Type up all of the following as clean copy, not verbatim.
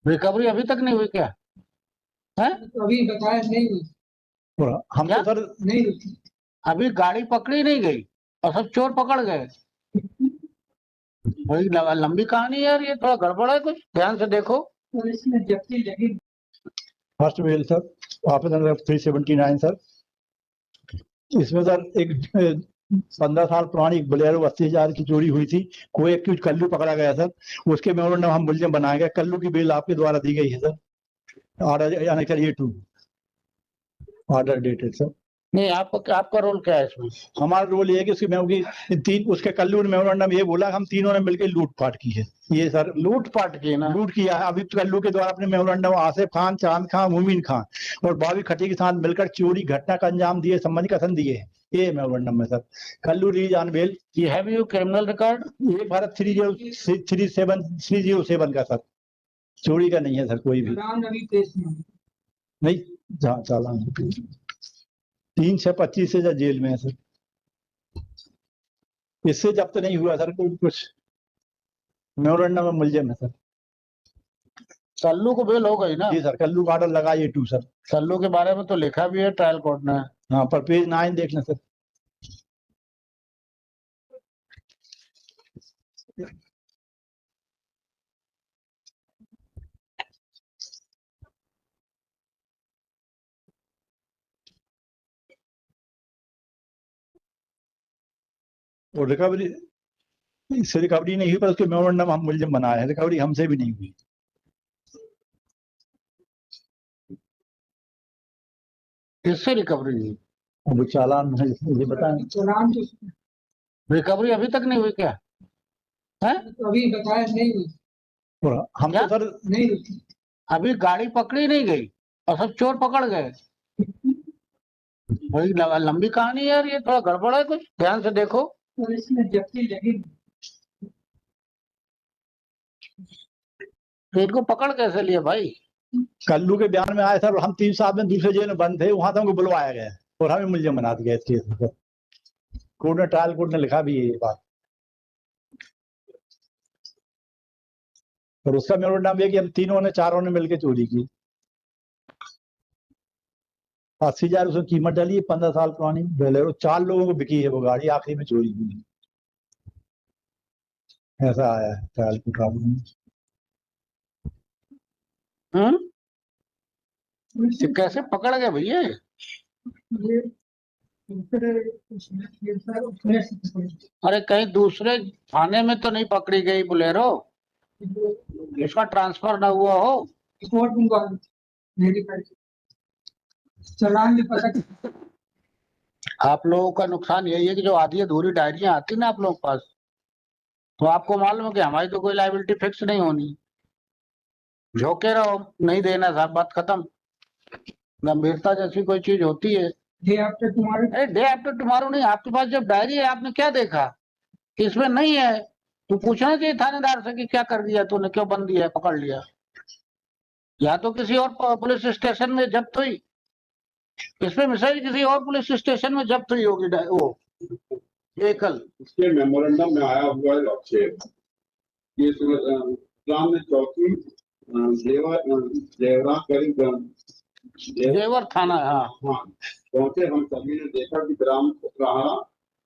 Recovery अभी तक नहीं हुई क्या है? अभी बताया नहीं हुई। हम क्या? तो सर नहीं हुई। अभी गाड़ी पकड़ी नहीं गई और सब चोर पकड़ गए। भाई लंबी कहानी है यार, ये थोड़ा गड़बड़ है, कुछ ध्यान से देखो। और इसमें जब्ती लगी। फर्स्ट बेल सर वापस अंदर 379 सर। इसमें सर एक 15 साल पुरानी बोलेरो 80,000 की चोरी हुई थी। कोई एक्यूज कल्लू पकड़ा गया सर। उसके मेमोरेंडम हम मुलजिम बनाए गए। कल्लू की बेल आपके द्वारा दी गई है सर। ऑर्डर यानी sir A2 order dated sir. नहीं, आपका रोल क्या है इसमें? हमारा रोल ये है कि उसकी तीन उसके कल्लू ने मेमोरेंडम ये बोला हम तीनों ने मिलकर लूटपाट की है। ये सर लूटपाट की ना? लूट किया है। अभी कल्लू के द्वारा अपने मेमोरेंडम आसिफ खान, चांद खान, मुमीन खान और बॉबी खट्टी के साथ मिलकर चोरी घटना का अंजाम दिए संबंधी कथन दिए हैं। ये मेमोरेंडम में sir. Kallu release on bail. ये हैव यू क्रिमिनल रिकॉर्ड? ये भारत 307 का सर। चोरी का नहीं है सर कोई भी। नहीं चालान 325 से जेल में है सर। इससे जब्त नहीं हुआ सर कोई कुछ। मेमोरेंडम में मुलजिम है सर। कल्लू को बेल हो गई ना? जी सर। कल्लू का ऑर्डर लगा A2 सर। कल्लू के बारे में तो लिखा भी है ट्रायल कोर्ट ने। हाँ पर पेज 9 देख लें सर। और रिकवरी इससे रिकवरी नहीं हुई पर उसके मेमोरेंडम हम मुलजिम बनाए हैं। रिकवरी हमसे भी नहीं हुई। किससे रिकवरी हुई? अब चालान है ये बताएं। रिकवरी अभी तक नहीं हुई क्या है? अभी बताया नहीं हुई। और हम तो सर नहीं हुई। अभी गाड़ी पकड़ी नहीं गई और सब चोर पकड़ गए। भाई लंबी कहानी है यार, ये थोड़ा गड़बड़ है, कुछ ध्यान से देखो। और इसमें जब्ती लगी। तो इनको पकड़ कैसे लिया भाई? कल्लू के बयान में आए सर हम 3 साल में दूसरे जेल में बंद थे। वहां से हमको बुलवाया गया और हमें मुलजिम बना दिया इस केस में। कोर्ट ने ट्रायल कोर्ट ने लिखा भी है ये बात। और उसका मेमोरेंडम ये कि हम तीनों ने चारों ने मिलकर चोरी की। 80,000 उसकी कीमत डाली है। 15 साल पुरानी बोलेरो। 4 लोगों को बिकी है वो गाड़ी। आखिरी में चोरी हुई। ऐसा आया है ट्रायल कोर्ट में। तो कैसे पकड़ गए भैया? अरे कहीं दूसरे थाने में तो नहीं पकड़ी गई बोलेरो? इसका ट्रांसफर ना हुआ हो? चालान भी पता। आप लोगों का नुकसान यही है कि जो आधी अधूरी डायरियां आती ना आप लोगों के पास, तो आपको मालूम है कि हमारी तो कोई लायबिलिटी फिक्स नहीं होनी। झोंके रहो, नहीं देना साहब, बात खत्म। गंभीरता जैसी कोई चीज होती है। Day after tomorrow. अरे डे आफ्टर टुमारो नहीं, आपके पास जब डायरी है आपने क्या देखा कि इसमें नहीं है? तो पूछना चाहिए थानेदार से कि क्या कर दिया तूने, क्यों बंद दिया, पकड़ लिया। या तो किसी और पुलिस स्टेशन में जब्त हुई, इसमें मिसाइल किसी और पुलिस स्टेशन में जब्त हुई होगी वो व्हीकल। इसके मेमोरेंडम में आया हुआ है लक्ष्य ये सामने चौकी जेवरा करीब जेवर थाना। हाँ पहुंचे। हम सभी ने देखा कि ग्राम कुकराहा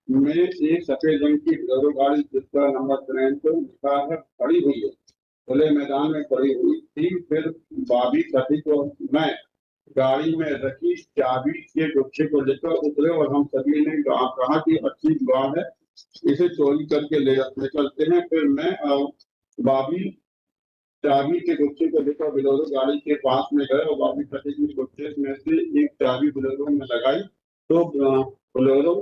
में एक सफेद रंग की बोलेरो गाड़ी जिसका नंबर प्लेट पर लिखा है खड़ी हुई है, खुले मैदान में खड़ी हुई थी। फिर बाबी खटी को मैं गाड़ी में रखी चाबी के गुच्छे को लेकर उतरे और हम सभी ने कहा कि अच्छी बात है, इसे चोरी करके ले चलते हैं। फिर मैं और बाबी चाबी के गुच्छे को लेकर बोलेरो गाड़ी के पास में गए और बाबी खटी के गुच्छे में से एक चाबी बोलेरो में लगाई तो बोलेरो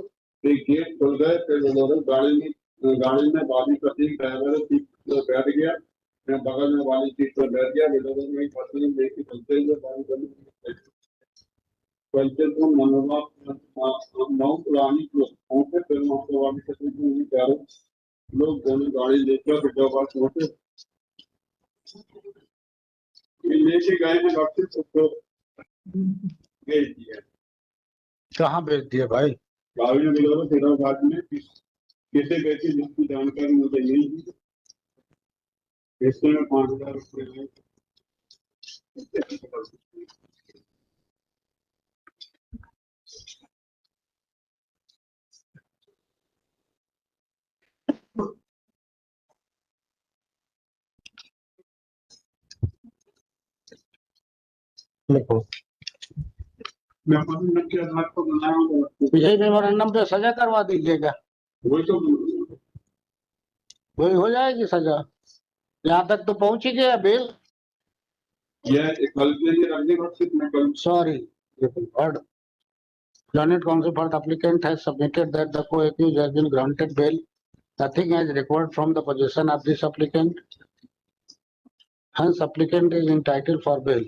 के गेट खुल गए। फिर बोलेरो गाड़ी में बाबी खटी ड्राइवर सीट पर बैठ गया। मैं बगल में वाली सीट पर बैठ गया। बोलेरो में एक पत्नी लेके चलते हुए तो मनोरमा पुरानी पहुंचे। फिर वाली खटी में चारों लोग दोनों गाड़ी लेकर हैदराबाद पहुंचे। लेके गए हैं डॉक्टर को भेज दिया। कहाँ भेज दिया भाई? गाड़ी में बोलेरो हैदराबाद में किसे बेची जिसकी जानकारी मुझे नहीं थी। इससे में 5,000 रुपये लिखो। मेमोरेंडम के आधार पर बनाया हुआ यही मेमोरेंडम पे सजा करवा दीजिएगा, वही तो वही हो जाएगी सजा। यहाँ तक तो पहुंच ही गया बेल। यह कल के लिए रखने का सिर्फ मैं कल Sorry, heard. Learned counsel for the applicant has submitted that the co-accused has been granted bail. Nothing has required from the possession of this applicant. Hence, applicant is entitled for bail.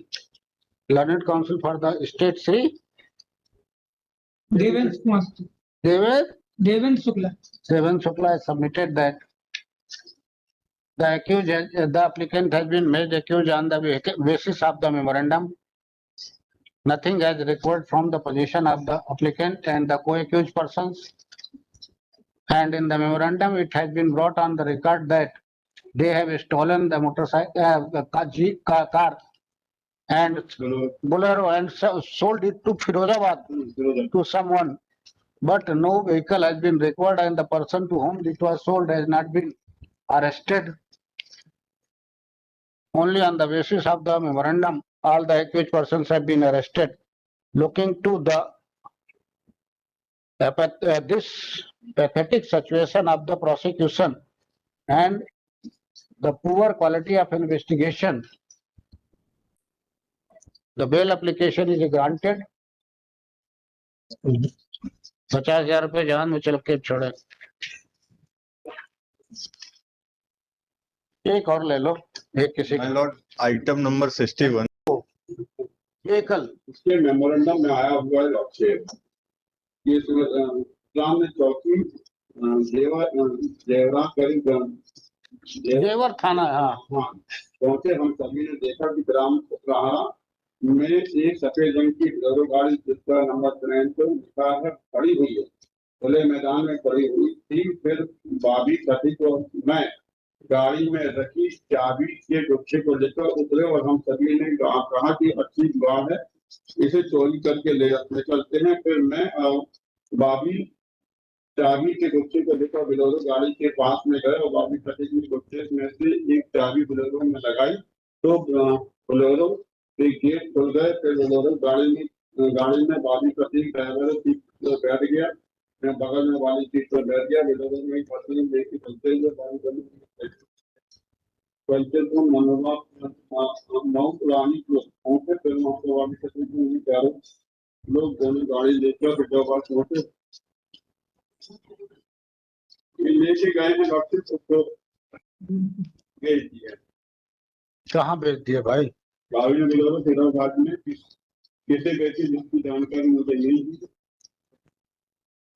Learned counsel for the state Sri Devendra Kumar Devendra Shukla Devan Shukla has submitted that the applicant has been made accused on the basis of the memorandum. Nothing has required from the position of the applicant and the co-accused persons. And in the memorandum, it has been brought on the record that they have stolen the motorcycle, car and Bolero and sold it to Firozabad to someone. But no vehicle has been recovered and the person to whom it was sold has not been arrested. Only on the basis of the memorandum, all the accused persons have been arrested. Looking to this pathetic situation of the prosecution and the poor quality of investigation, the bail application is granted. 50,000 रुपए जान में चल के छोड़े। एक और ले लो, एक किसी My lord, item number 61. ये कल उसके मेमोरेंडम में आया हुआ है लक्ष्य ये इस्लाम ने चौकी जेवरा करीब जेवर थाना, हाँ हाँ पहुंचे। हम सभी ने देखा कि ग्राम कुकराहा में एक सफेद रंग की बोलेरो गाड़ी जिसका नंबर प्लेट पर लिखा है खड़ी हुई है, खुले मैदान में खड़ी हुई थी। फिर बाबी सती को मैं गाड़ी में रखी चाबी के गुच्छे को लेकर उतरे और हम सभी ने कहा कि अच्छी बात है, इसे चोरी करके ले चलते हैं। फिर मैं बाबी चाबी के गुच्छे को लेकर बोलेरो गाड़ी के पास में गए और बाबी सती के गुच्छे में से एक चाबी बोलेरो में लगाई तो बोलेरो के गेट खुल गए। फिर बोलेरो गाड़ी में बाबी सती ड्राइवर सीट पर बैठ गया, मैं बगल में वाली सीट पर बैठ गया। बोलेरो में पत्नी लेके चलते हुए बाबी माउंट रानी को पहुंचे। फिर वाली सती में चारों लोग दोनों गाड़ी लेकर फैजाबाद पहुंचे। लेके गए हैं डॉक्टर को भेज दिया। कहाँ भेज दिया भाई? गाड़ी में बोलेरो फैजाबाद में कैसे गए थे जिसकी जानकारी मुझे नहीं थी।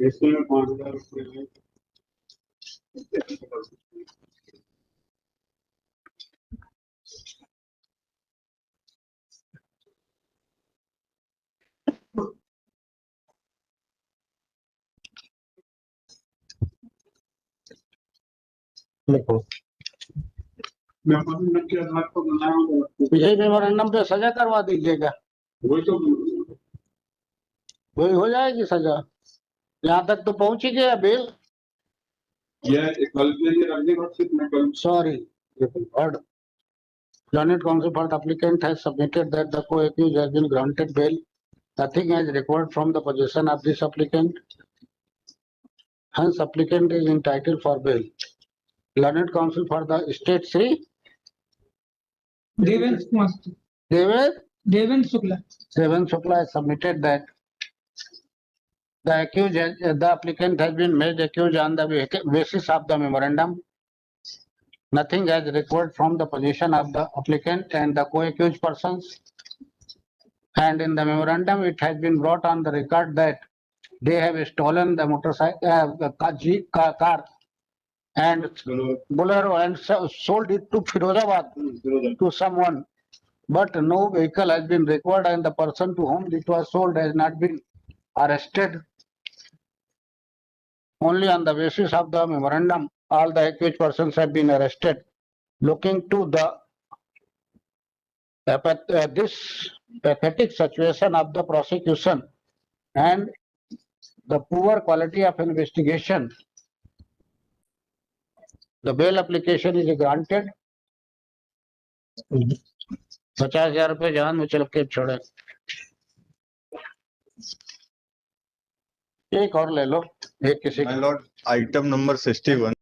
इसमें 5,000 रुपये लिखो। मेमोरेंडम के आधार पर बनाया हुआ है। यही मेमोरेंडम पे सजा करवा दीजिएगा, वही तो वही हो जाएगी सजा। यहाँ तक तो पहुंच ही गया बेल। यह कल के लिए रखने का सिर्फ मैं कल Sorry, heard. Learned counsel for the applicant has submitted that the co-accused has been granted bail. Nothing has required from the possession of this applicant. Hence, applicant is entitled for bail. Learned counsel for the state Sri Devendra Kumar Devendra Shukla Devan Shukla has submitted that the applicant has been made accused on the basis of the memorandum. Nothing has required from the position of the applicant and the co-accused persons. And in the memorandum, it has been brought on the record that they have stolen the motorcycle, car and Bolero and sold it to Firozabad to someone. But no vehicle has been recovered and the person to whom it was sold has not been arrested. Only on the basis of the memorandum, all the accused persons have been arrested. Looking to This pathetic situation of the prosecution and the poor quality of investigation, the bail application is granted. 50,000 रुपए जान में चल के छोड़े। एक और ले लो, एक किसी My lord, item number 61